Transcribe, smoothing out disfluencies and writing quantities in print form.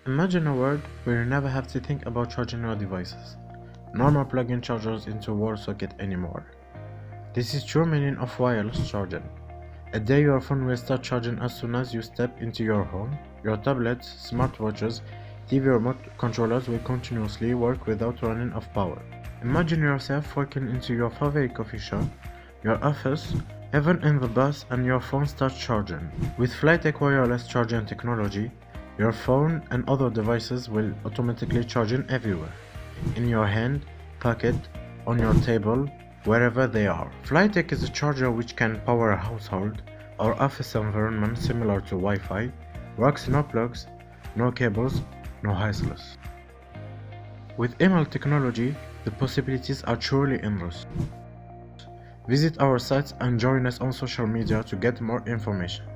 Imagine a world where you never have to think about charging your devices. No more plug-in chargers into wall socket anymore. This is true meaning of wireless charging. A day your phone will start charging as soon as you step into your home. Your tablets, smartwatches, TV remote controllers will continuously work without running off power. Imagine yourself walking into your favorite coffee shop, your office, even in the bus, and your phone starts charging. With FLYTECH wireless charging technology, your phone and other devices will automatically charge everywhere. In your hand, pocket, on your table, wherever they are. FLYTECH is a charger which can power a household or office environment similar to Wi-Fi, works no plugs, no cables, no hassles. With Imal technology, the possibilities are truly endless. Visit our sites and join us on social media to get more information.